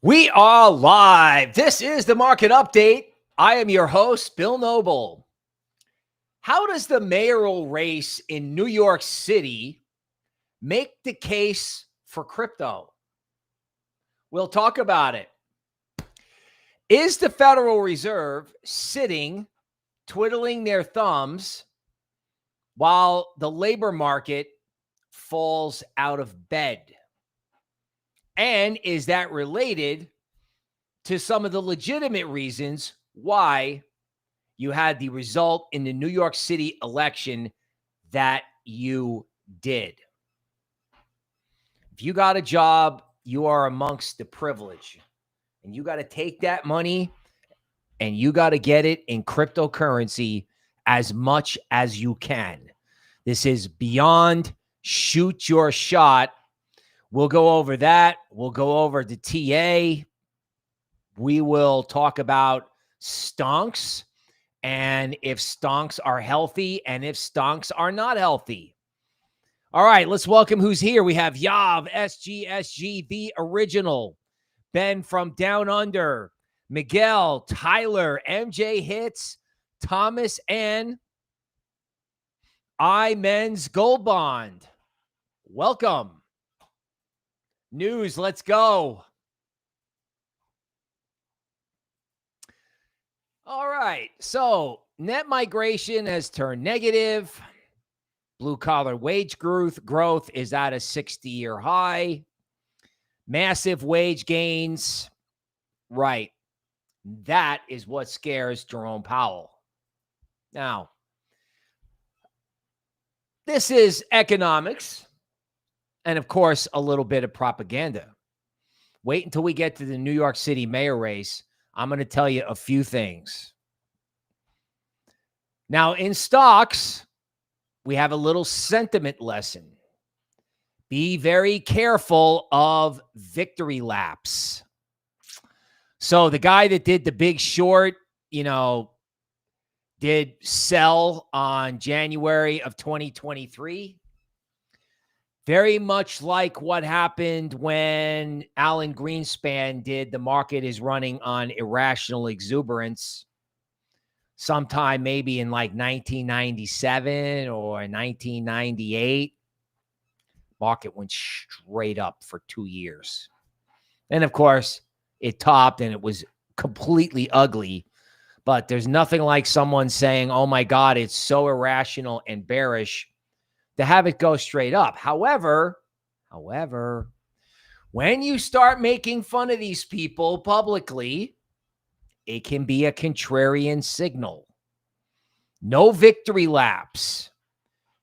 We are live. This is the market update. I am your host, Bill Noble. How does the mayoral race in New York City make the case for crypto? We'll talk about it. Is the Federal Reserve sitting, twiddling their thumbs while the labor market falls out of bed? And is that related to some of the legitimate reasons why you had the result in the New York City election that you did? If you got a job, you are amongst the privileged, and you got to take that money and you got to get it in cryptocurrency as much as you can. This is beyond shoot your shot. We'll go over that. We'll go over the TA. We will talk about stonks and if stonks are healthy and if stonks are not healthy. All right, let's welcome who's here. We have Yav, SGSG, the original, Ben from Down Under, Miguel, Tyler, MJ Hits, Thomas, and Men's Gold Bond. Welcome. News, let's go. All right, so net migration has turned negative. Blue-collar wage growth is at a 60-year high. Massive wage gains. Right. That is what scares Jerome Powell. Now, this is economics and, of course, a little bit of propaganda. Wait until we get to the New York City mayor race. I'm going to tell you a few things. Now, in stocks, we have a little sentiment lesson. Be very careful of victory laps. So the guy that did the big short, did sell on January of 2023. Very much like what happened when Alan Greenspan did the market is running on irrational exuberance sometime maybe in like 1997 or 1998. Market went straight up for 2 years. And of course, it topped and it was completely ugly. But there's nothing like someone saying, oh my God, it's so irrational and bearish, to have it go straight up. However, when you start making fun of these people publicly, it can be a contrarian signal. No victory laps.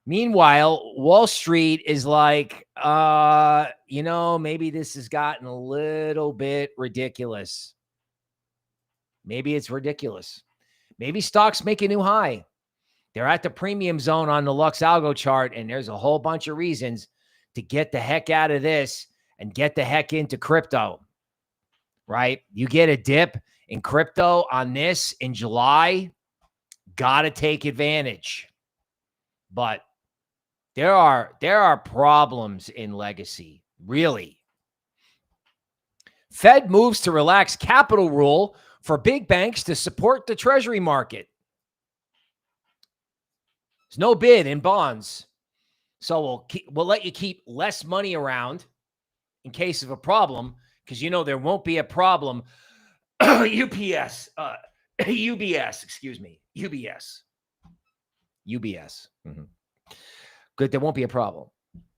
Meanwhile, Wall Street is like, maybe this has gotten a little bit ridiculous. Maybe it's ridiculous. Maybe stocks make a new high. They're at the premium zone on the Lux Algo chart, and there's a whole bunch of reasons to get the heck out of this and get the heck into crypto, right? You get a dip in crypto on this in July, got to take advantage. But there are problems in legacy, really. Fed moves to relax capital rule for big banks to support the treasury market. There's no bid in bonds. So we'll let you keep less money around in case of a problem, because there won't be a problem. UBS. Mm-hmm. Good, there won't be a problem.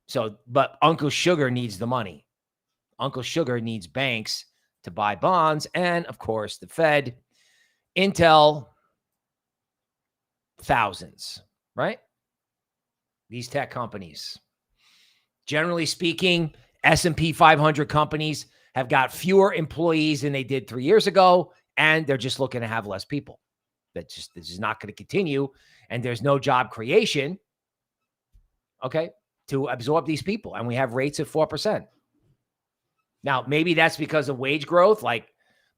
So, but Uncle Sugar needs the money. Uncle Sugar needs banks to buy bonds, and of course, the Fed, Intel, thousands, right? These tech companies. Generally speaking, S&P 500 companies have got fewer employees than they did 3 years ago, and they're just looking to have less people. This is not going to continue, and there's no job creation, okay, to absorb these people, and we have rates of 4%. Now, maybe that's because of wage growth, like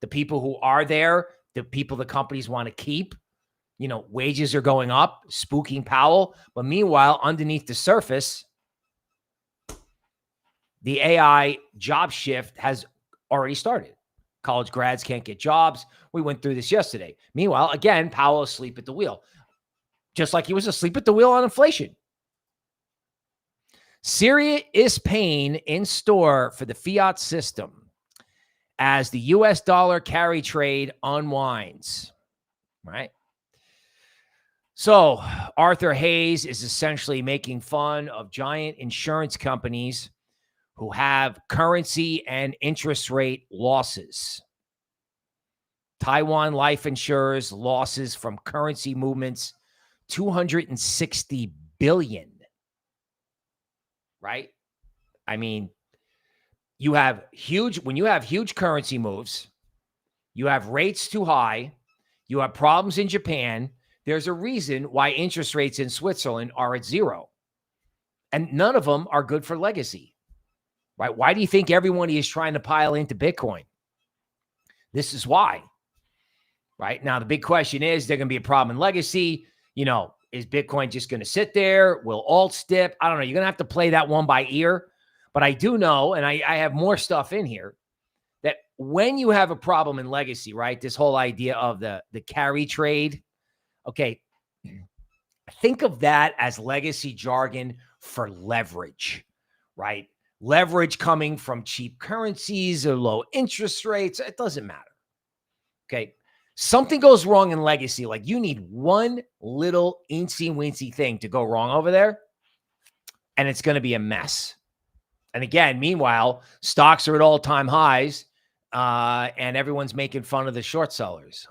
the people who are there, the people the companies want to keep, wages are going up, spooking Powell. But meanwhile, underneath the surface, the AI job shift has already started. College grads can't get jobs. We went through this yesterday. Meanwhile, again, Powell asleep at the wheel, just like he was asleep at the wheel on inflation. Serious pain in store for the fiat system as the U.S. dollar carry trade unwinds, right? So Arthur Hayes is essentially making fun of giant insurance companies who have currency and interest rate losses. Taiwan life insurers losses from currency movements, $260 billion. Right? I mean, when you have huge currency moves, you have rates too high, you have problems in Japan, there's a reason why interest rates in Switzerland are at zero. And none of them are good for legacy. Right? Why do you think everyone is trying to pile into Bitcoin? This is why. Right? Now, the big question is, there going to be a problem in legacy? Is Bitcoin just going to sit there? Will alts dip? I don't know. You're going to have to play that one by ear. But I do know, and I have more stuff in here, that when you have a problem in legacy, right, this whole idea of the carry trade, okay, think of that as legacy jargon for leverage, right? Leverage coming from cheap currencies or low interest rates. It doesn't matter. Okay. Something goes wrong in legacy, like you need one little eensy-weensy thing to go wrong over there, and it's going to be a mess. And again, meanwhile, stocks are at all-time highs, and everyone's making fun of the short sellers.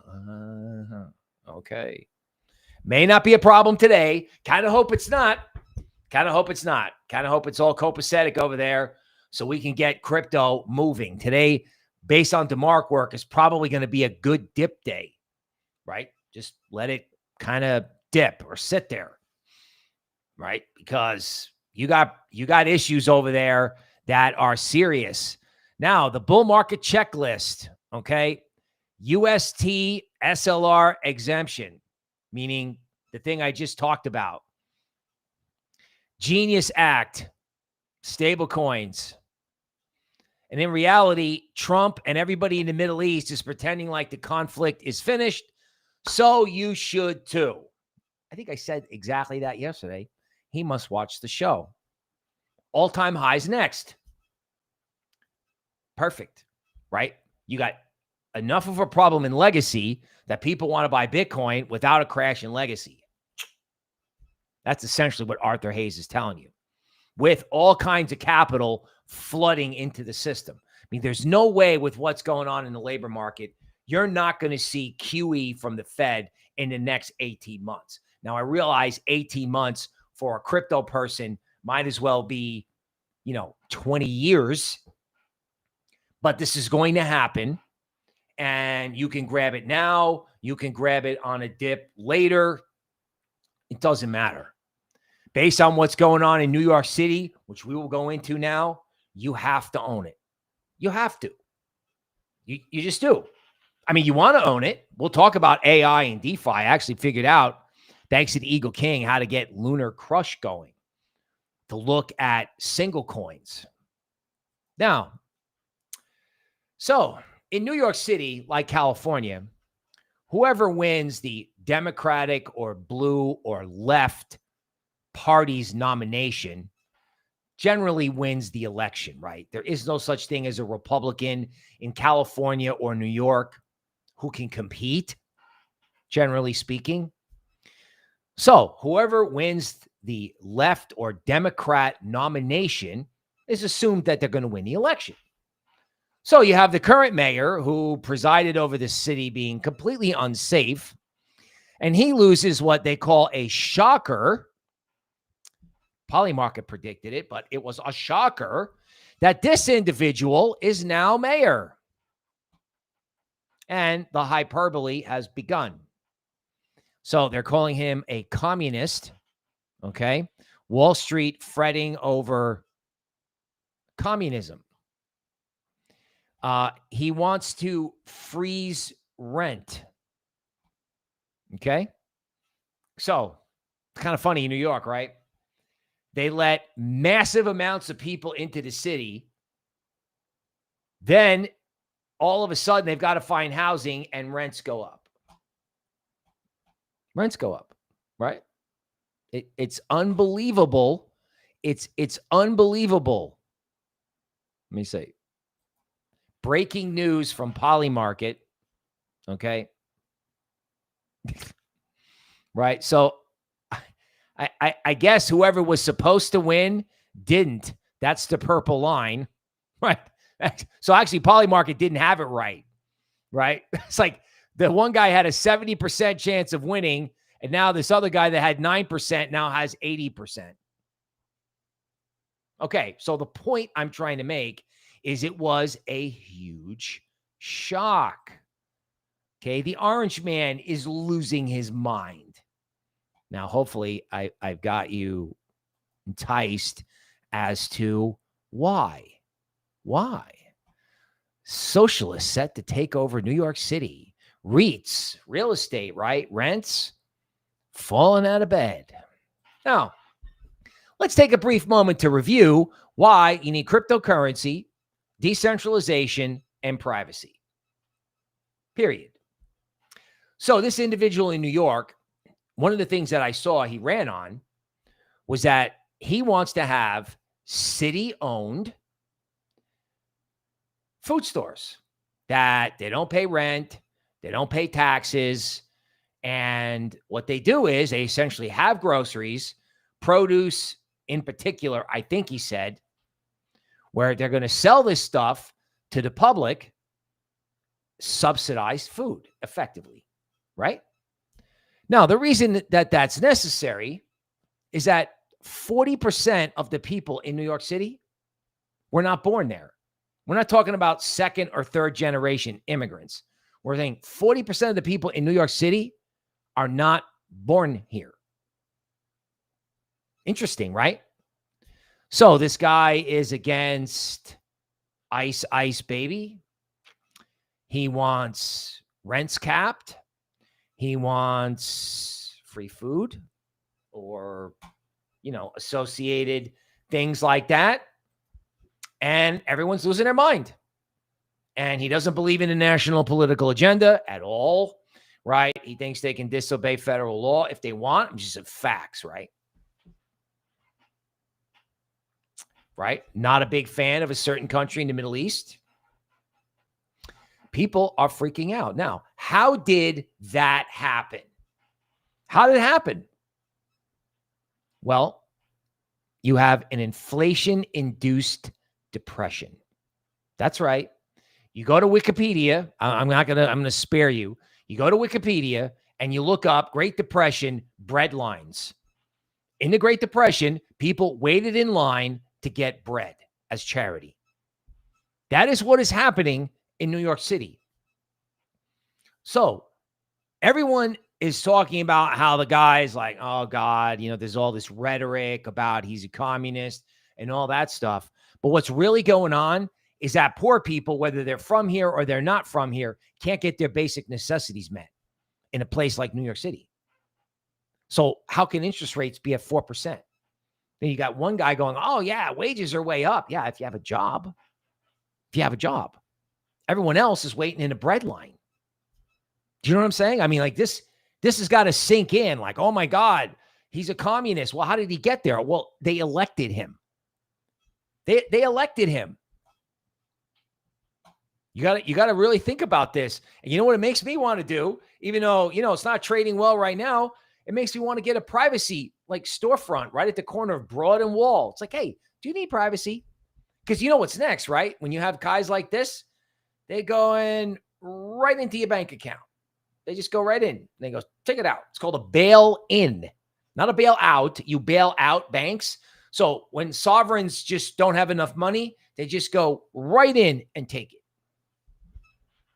Okay. May not be a problem today. Kind of hope it's not. Kind of hope it's not. Kind of hope it's all copacetic over there so we can get crypto moving. Today, based on DeMark work, is probably going to be a good dip day, right? Just let it kind of dip or sit there, right? Because you got issues over there that are serious. Now, the bull market checklist, okay? UST SLR exemption, meaning the thing I just talked about. Genius Act, stable coins. And in reality, Trump and everybody in the Middle East is pretending like the conflict is finished. So you should too. I think I said exactly that yesterday. He must watch the show. All-time highs next. Perfect, right? You got enough of a problem in legacy that people want to buy Bitcoin without a crash in legacy. That's essentially what Arthur Hayes is telling you. With all kinds of capital flooding into the system. I mean, there's no way with what's going on in the labor market, you're not going to see QE from the Fed in the next 18 months. Now, I realize 18 months for a crypto person might as well be, 20 years. But this is going to happen. And you can grab it now. You can grab it on a dip later. It doesn't matter. Based on what's going on in New York City, which we will go into now, you have to own it. You have to. You just do. I mean, you want to own it. We'll talk about AI and DeFi. I actually figured out, thanks to the Eagle King, how to get Lunar Crush going to look at single coins. Now, so in New York City, like California, whoever wins the Democratic or blue or left party's nomination generally wins the election, right? There is no such thing as a Republican in California or New York who can compete, generally speaking. So whoever wins the left or Democrat nomination is assumed that they're going to win the election. So you have the current mayor who presided over the city being completely unsafe, and he loses what they call a shocker. Polymarket predicted it, but it was a shocker that this individual is now mayor. And the hyperbole has begun. So they're calling him a communist, okay? Wall Street fretting over communism. He wants to freeze rent, okay? So it's kind of funny in New York, right? They let massive amounts of people into the city. Then all of a sudden they've got to find housing and rents go up. Rents go up, right? It's unbelievable. It's unbelievable. Let me say. Breaking news from Polymarket. Okay. Right. So I guess whoever was supposed to win didn't. That's the purple line. Right. So actually Polymarket didn't have it right. Right. It's like the one guy had a 70% chance of winning. And now this other guy that had 9% now has 80%. Okay. So the point I'm trying to make is it was a huge shock. Okay. The orange man is losing his mind. Now, hopefully I've got you enticed as to why. Why? Socialists set to take over New York City. REITs, real estate, right? Rents falling out of bed. Now, let's take a brief moment to review why you need cryptocurrency, decentralization, and privacy. Period. So this individual in New York, one of the things that I saw he ran on was that he wants to have city-owned food stores that they don't pay rent, they don't pay taxes, and what they do is they essentially have groceries, produce in particular, I think he said, where they're going to sell this stuff to the public, subsidized food effectively, right? Now, the reason that that's necessary is that 40% of the people in New York City were not born there. We're not talking about second or third generation immigrants. We're saying 40% of the people in New York City are not born here. Interesting, right? So this guy is against ice, baby. He wants rents capped. He wants free food or, associated things like that. And everyone's losing their mind. And he doesn't believe in a national political agenda at all, right? He thinks they can disobey federal law if they want. Just facts, right? Right? Not a big fan of a certain country in the Middle East. People are freaking out. Now, how did that happen? How did it happen? Well, you have an inflation-induced depression. That's right. You go to Wikipedia. I'm going to spare you. You go to Wikipedia and you look up Great Depression bread lines. In the Great Depression, people waited in line to get bread as charity. That is what is happening in New York City. So everyone is talking about how the guy's like, oh God, there's all this rhetoric about he's a communist and all that stuff. But what's really going on is that poor people, whether they're from here or they're not from here, can't get their basic necessities met in a place like New York City. So how can interest rates be at 4%? Then you got one guy going, oh yeah, wages are way up. Yeah, if you have a job. Everyone else is waiting in a bread line. Do you know what I'm saying? I mean, like this has got to sink in. Like, oh my God, he's a communist. Well, how did he get there? Well, they elected him. They elected him. You got to really think about this. And you know what it makes me want to do? Even though, it's not trading well right now, it makes me want to get a privacy like storefront right at the corner of Broad and Wall. It's like, hey, do you need privacy? Because you know what's next, right? When you have guys like this, they go in right into your bank account. They just go right in. They go, take it out. It's called a bail-in, not a bail-out. You bail out banks. So when sovereigns just don't have enough money, they just go right in and take it.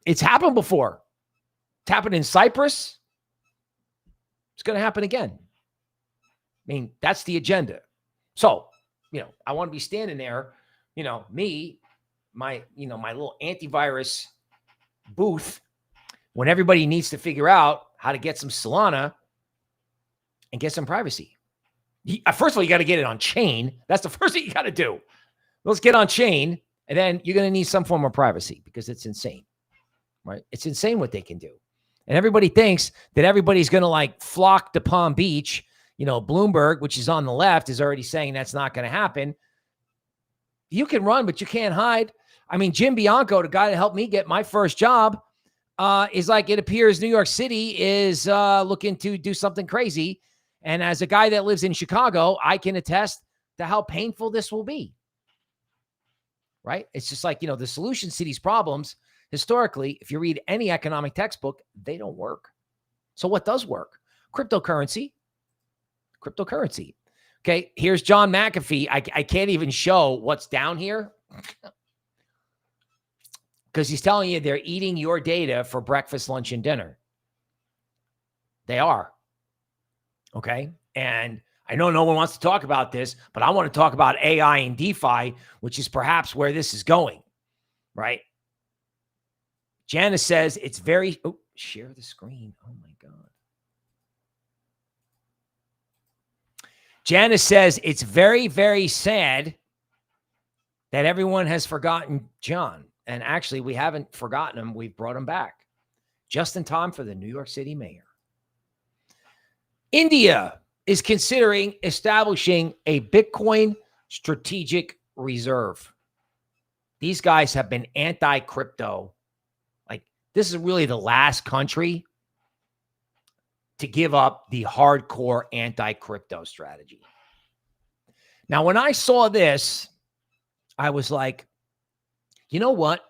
It's happened before. It's happened in Cyprus. It's going to happen again. I mean, that's the agenda. So, I want to be standing there, my little antivirus booth when everybody needs to figure out how to get some Solana and get some privacy. First of all, you got to get it on chain. That's the first thing you got to do. Let's get on chain. And then you're going to need some form of privacy because it's insane. right? It's insane what they can do. And everybody thinks that everybody's going to like flock to Palm Beach. You know, Bloomberg, which is on the left, is already saying that's not going to happen. You can run, but you can't hide. I mean, Jim Bianco, the guy that helped me get my first job, is like, it appears New York City is looking to do something crazy. And as a guy that lives in Chicago, I can attest to how painful this will be. Right? It's just like, you know, the solutions to these problems, historically, if you read any economic textbook, they don't work. So what does work? Cryptocurrency. Okay, here's John McAfee. I can't even show what's down here because he's telling you they're eating your data for breakfast, lunch, and dinner. They are. Okay, and I know no one wants to talk about this, but I want to talk about AI and DeFi, which is perhaps where this is going, right? Janice says it's very, share the screen. Oh my God. Janice says it's very, very sad that everyone has forgotten John. And actually, we haven't forgotten him. We've brought him back just in time for the New York City mayor. India is considering establishing a Bitcoin strategic reserve. These guys have been anti-crypto. Like, this is really the last country to give up the hardcore anti-crypto strategy. Now, when I saw this, I was like, you know what?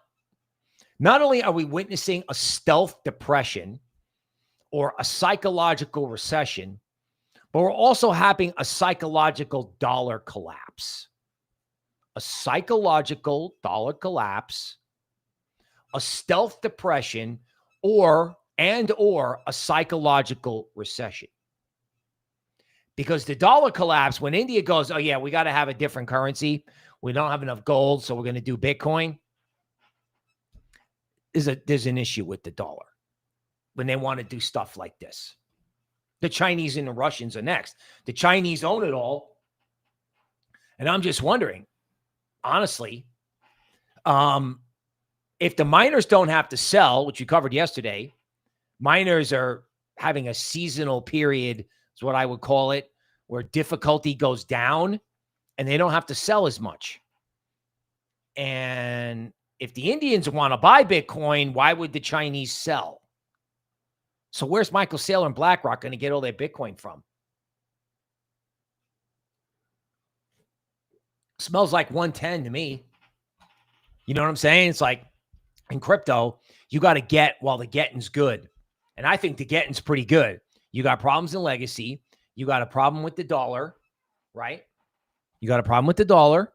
Not only are we witnessing a stealth depression or a psychological recession, but we're also having a psychological dollar collapse. A psychological dollar collapse, a stealth depression, or a psychological recession. Because the dollar collapse, when India goes, oh yeah, we got to have a different currency. We don't have enough gold, so we're going to do Bitcoin. There's an issue with the dollar when they want to do stuff like this. The Chinese and the Russians are next. The Chinese own it all. And I'm just wondering, honestly, if the miners don't have to sell, which we covered yesterday, miners are having a seasonal period, is what I would call it, where difficulty goes down and they don't have to sell as much. And if the Indians want to buy Bitcoin, why would the Chinese sell? So where's Michael Saylor and BlackRock going to get all their Bitcoin from? Smells like 110 to me. You know what I'm saying? It's like in crypto, you got to get while the getting's good. And I think the getting's pretty good. You got problems in legacy. You got a problem with the dollar, right? You got a problem with the dollar.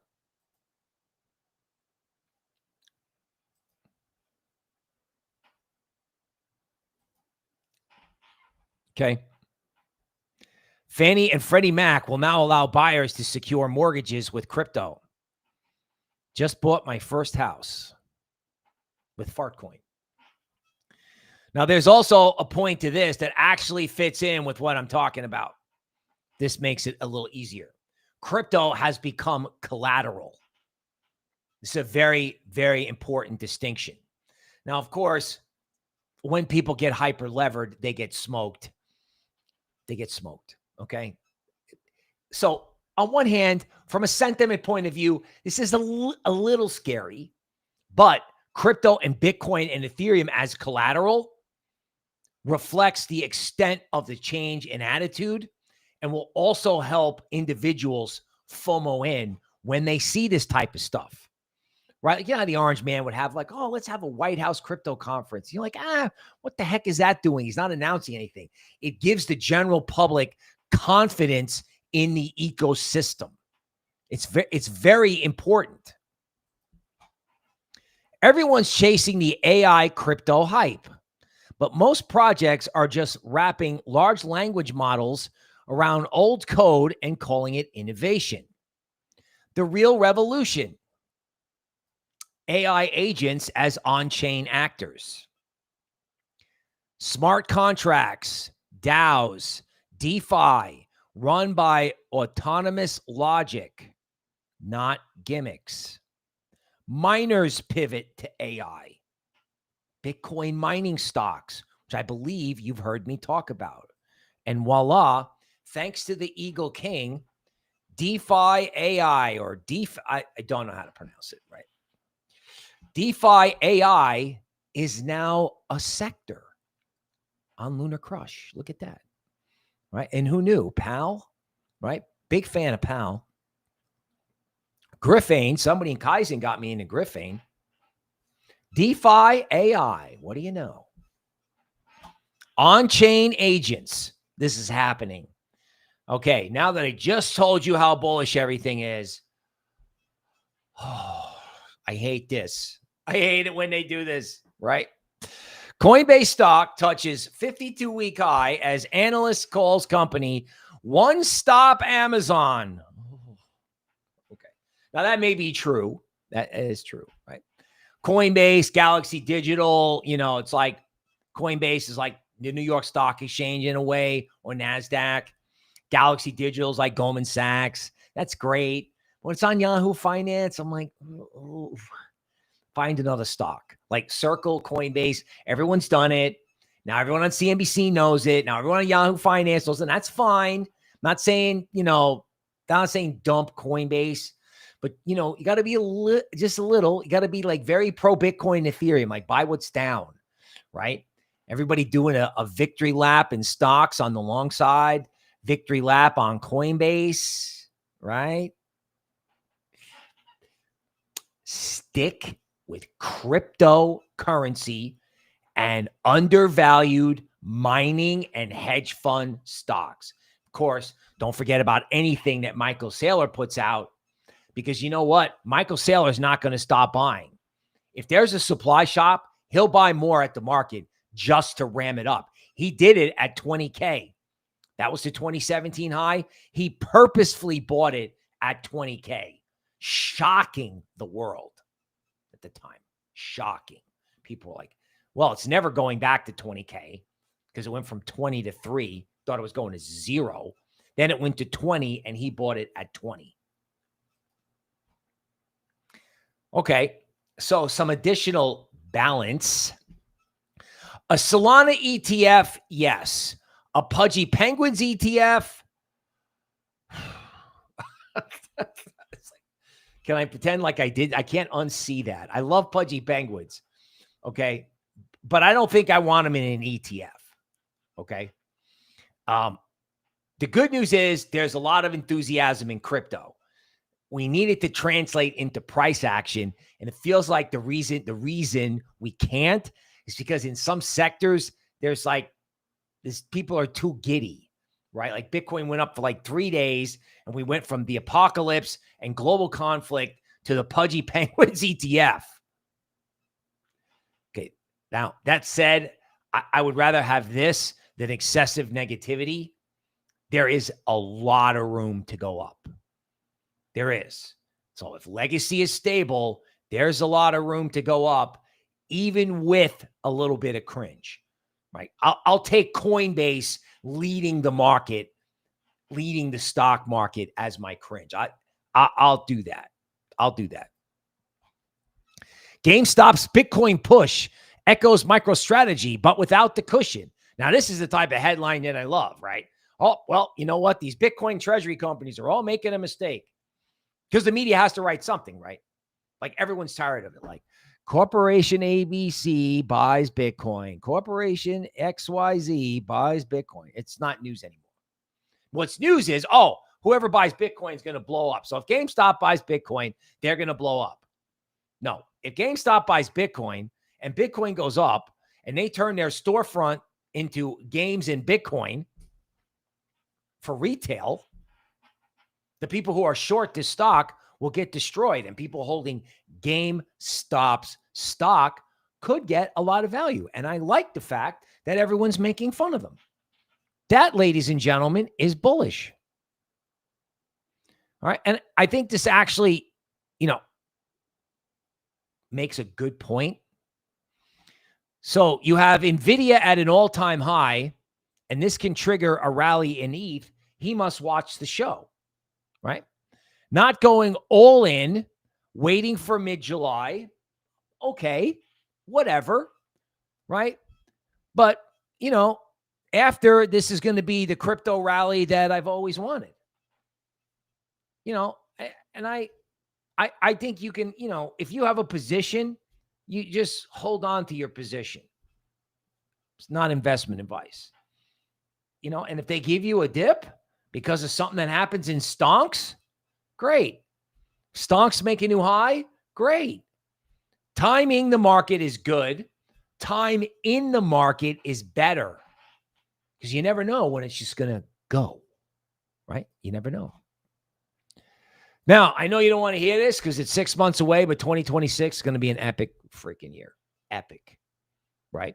Okay. Fannie and Freddie Mac will now allow buyers to secure mortgages with crypto. Just bought my first house with Fartcoin. Now, there's also a point to this that actually fits in with what I'm talking about. This makes it a little easier. Crypto has become collateral. This is a very, very important distinction. Now, of course, when people get hyper levered, they get smoked. Okay. So on one hand, from a sentiment point of view, this is a little scary, but crypto and Bitcoin and Ethereum as collateral reflects the extent of the change in attitude and will also help individuals FOMO in when they see this type of stuff, right? You know, the orange man would have like, oh, let's have a White House crypto conference. You're like, what the heck is that doing? He's not announcing anything. It gives the general public confidence in the ecosystem. It's very important. Everyone's chasing the AI crypto hype, but most projects are just wrapping large language models around old code and calling it innovation. The real revolution: AI agents as on-chain actors. Smart contracts, DAOs, DeFi, run by autonomous logic, not gimmicks. Miners pivot to AI. Bitcoin mining stocks, which I believe you've heard me talk about. And voila, thanks to the Eagle King, DeFi AI or DeFi, I don't know how to pronounce it right. DeFi AI is now a sector on Lunar Crush. Look at that. Right. And who knew? Pal, right? Big fan of Pal. Griffane, somebody in Kaizen got me into Griffane. DeFi AI, what do you know? On-chain agents. This is happening. Okay, now that I just told you how bullish everything is, oh, I hate this. I hate it when they do this, right? Coinbase stock touches 52-week high as analyst calls company one-stop Amazon. Okay, now that may be true. That is true, right? Coinbase, Galaxy Digital, it's like Coinbase is like the New York Stock Exchange in a way, or NASDAQ. Galaxy Digital is like Goldman Sachs. That's great. When it's on Yahoo Finance, I'm like, oh, find another stock. Like Circle, Coinbase, everyone's done it. Now everyone on CNBC knows it. Now everyone on Yahoo Finance knows it, and that's fine. I'm not saying, not saying dump Coinbase. But, you got to be just a little. You got to be like very pro Bitcoin, Ethereum, like buy what's down, right? Everybody doing a victory lap in stocks on the long side, victory lap on Coinbase, right? Stick with cryptocurrency and undervalued mining and hedge fund stocks. Of course, don't forget about anything that Michael Saylor puts out. Because you know what? Michael Saylor is not going to stop buying. If there's a supply shop, he'll buy more at the market just to ram it up. He did it at 20K. That was the 2017 high. He purposefully bought it at 20K. Shocking the world at the time. Shocking. People were like, well, it's never going back to 20K because it went from 20 to 3. Thought it was going to 0. Then it went to 20 and he bought it at 20. Okay, so some additional balance. A Solana ETF, yes. A Pudgy Penguins ETF. Can I pretend like I did? I can't unsee that. I love Pudgy Penguins, okay? But I don't think I want them in an ETF, okay? The good news is there's a lot of enthusiasm in crypto. We need it to translate into price action. And it feels like the reason we can't is because in some sectors, there's like this, people are too giddy, right? Like Bitcoin went up for like 3 days and we went from the apocalypse and global conflict to the Pudgy Penguins ETF. Okay. Now that said, I would rather have this than excessive negativity. There is a lot of room to go up. There is. So if legacy is stable, there's a lot of room to go up, even with a little bit of cringe, right? I'll take Coinbase leading the market, leading the stock market as my cringe. I'll do that. I'll do that. GameStop's Bitcoin push echoes MicroStrategy, but without the cushion. Now, this is the type of headline that I love, right? Oh, well, you know what? These Bitcoin treasury companies are all making a mistake. Because the media has to write something, right? Like everyone's tired of it. Like Corporation ABC buys Bitcoin. Corporation XYZ buys Bitcoin. It's not news anymore. What's news is, whoever buys Bitcoin is going to blow up. So if GameStop buys Bitcoin, they're going to blow up. No, if GameStop buys Bitcoin and Bitcoin goes up and they turn their storefront into games in Bitcoin for retail, the people who are short this stock will get destroyed, and people holding GameStop's stock could get a lot of value. And I like the fact that everyone's making fun of them. That, ladies and gentlemen, is bullish. All right. And I think this actually, makes a good point. So you have NVIDIA at an all-time high, and this can trigger a rally in ETH. He must watch the show. Right? Not going all in, waiting for mid-July. Okay, whatever. right? But, after this is going to be the crypto rally that I've always wanted. And I think you can, if you have a position, you just hold on to your position. It's not investment advice. And if they give you a dip because of something that happens in stonks, great. Stonks make a new high, great. Timing the market is good. Time in the market is better because you never know when it's just going to go, right? You never know. Now, I know you don't want to hear this because it's 6 months away, but 2026 is going to be an epic freaking year. Epic, right?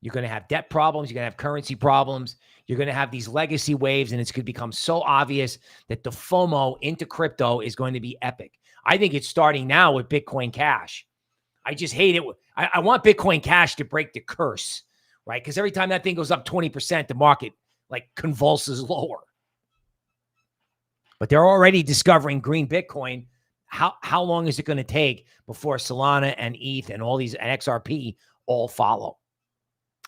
You're going to have debt problems. You're going to have currency problems. You're going to have these legacy waves, and it's going to become so obvious that the FOMO into crypto is going to be epic. I think it's starting now with Bitcoin Cash. I just hate it. I want Bitcoin Cash to break the curse, right? Because every time that thing goes up 20%, the market like convulses lower. But they're already discovering green Bitcoin. How long is it going to take before Solana and ETH and all these and XRP all follow?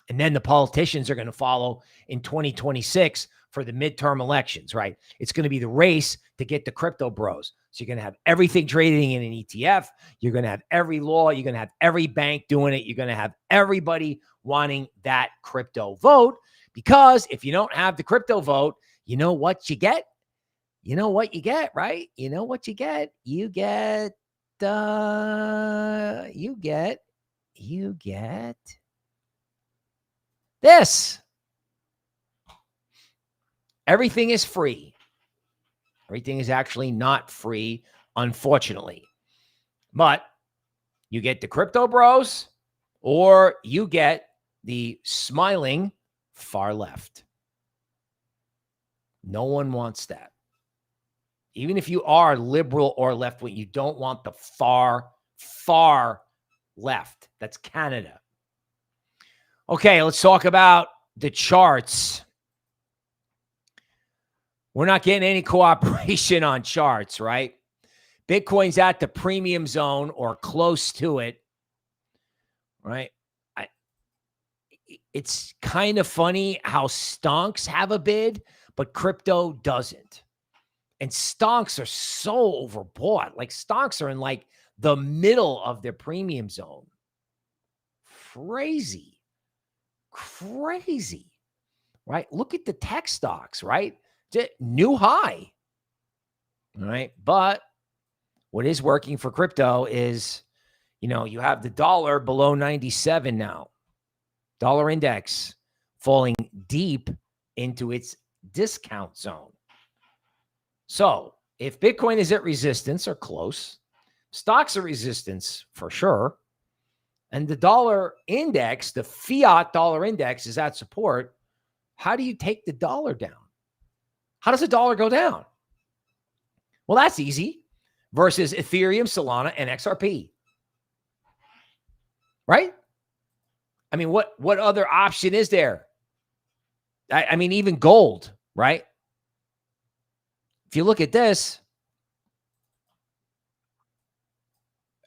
And then the politicians are going to follow in 2026 for the midterm elections, right? It's going to be the race to get the crypto bros. So you're going to have everything trading in an ETF. You're going to have every law. You're going to have every bank doing it. You're going to have everybody wanting that crypto vote, because if you don't have the crypto vote, you know what you get? You know what you get, right? You know what you get? You get this. Everything is free. Everything is actually not free, unfortunately. But you get the crypto bros, or you get the smiling far left. No one wants that. Even if you are liberal or left wing, you don't want the far left. That's Canada. Okay, let's talk about the charts. We're not getting any cooperation on charts, right? Bitcoin's at the premium zone or close to it, right? It's kind of funny how stonks have a bid, but crypto doesn't. And stonks are so overbought. Like stonks are in like the middle of their premium zone. Crazy, right? Look at the tech stocks, right? New high, right? But what is working for crypto is, you have the dollar below 97 now. Dollar index falling deep into its discount zone. So if Bitcoin is at resistance or close, stocks are resistance for sure, and the dollar index, the fiat dollar index, is at support, how do you take the dollar down? How does the dollar go down? Well, that's easy. Versus Ethereum, Solana, and XRP. Right? I mean, what other option is there? I mean, even gold, right? If you look at this,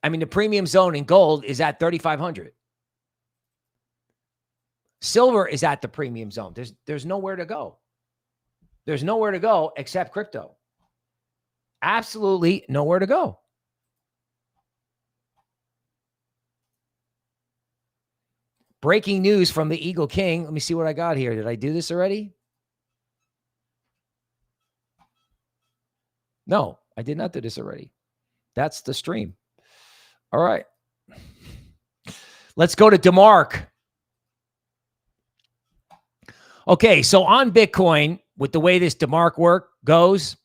I mean, the premium zone in gold is at 3,500. Silver is at the premium zone. There's nowhere to go. There's nowhere to go except crypto. Absolutely nowhere to go. Breaking news from the Eagle King. Let me see what I got here. Did I do this already? No, I did not do this already. That's the stream. All right. Let's go to DeMark. Okay, so on Bitcoin, with the way this DeMark work goes,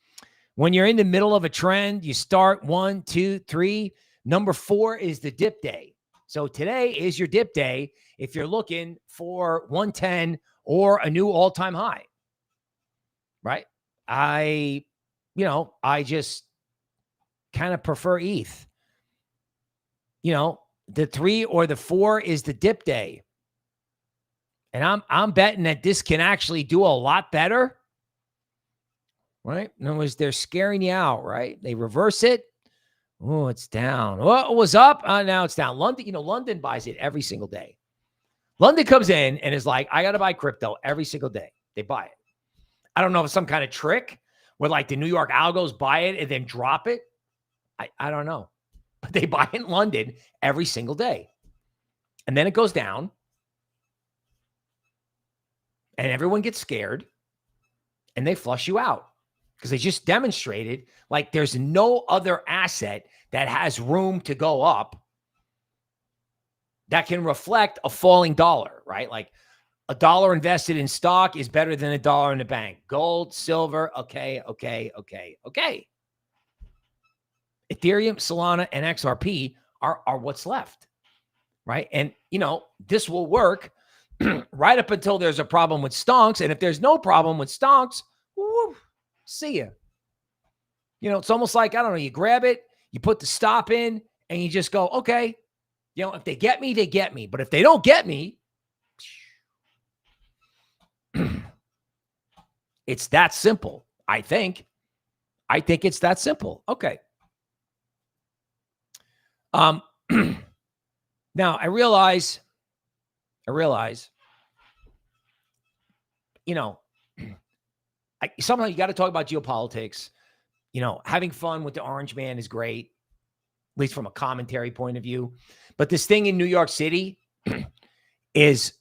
when you're in the middle of a trend, you start 1, 2, 3. Number 4 is the dip day. So today is your dip day if you're looking for 110 or a new all-time high, right? I just kind of prefer ETH. The 3 or the 4 is the dip day. And I'm betting that this can actually do a lot better, right? In other words, they're scaring you out, right? They reverse it. Oh, it's down. Oh, it was up. Now it's down. London buys it every single day. London comes in and is like, I got to buy crypto every single day. They buy it. I don't know if it's some kind of trick where like the New York algos buy it and then drop it. I don't know. But they buy it in London every single day. And then it goes down. And everyone gets scared. And they flush you out. Because they just demonstrated like there's no other asset that has room to go up that can reflect a falling dollar, right? Like $1 invested in stock is better than $1 in the bank. Gold, silver, okay. Ethereum, Solana, and XRP are what's left, right? And, this will work right up until there's a problem with stonks. And if there's no problem with stonks, woo, see ya. It's almost like, I don't know, you grab it, you put the stop in, and you just go, okay, if they get me, they get me. But if they don't get me, it's that simple, I think. I think it's that simple. Okay. Now I realize, sometimes you got to talk about geopolitics. Having fun with the orange man is great, at least from a commentary point of view. But this thing in New York City is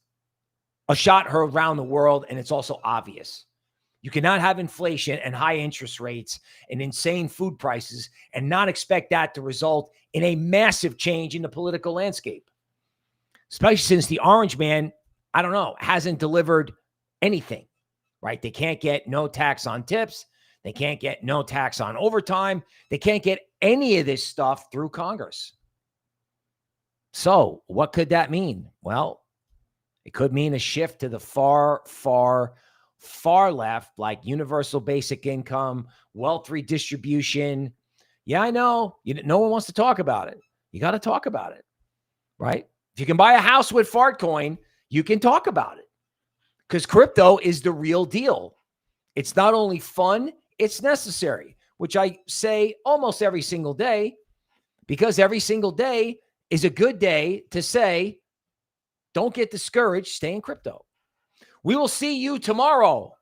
a shot heard around the world, and it's also obvious. You cannot have inflation and high interest rates and insane food prices and not expect that to result in a massive change in the political landscape, especially since the orange man, I don't know, hasn't delivered anything, right? They can't get no tax on tips. They can't get no tax on overtime. They can't get any of this stuff through Congress. So what could that mean? Well, it could mean a shift to the far left, like universal basic income, wealth redistribution. Yeah, I know. No one wants to talk about it. You got to talk about it, right? If you can buy a house with fart coin, you can talk about it because crypto is the real deal. It's not only fun, it's necessary, which I say almost every single day, because every single day is a good day to say, don't get discouraged, stay in crypto. We will see you tomorrow.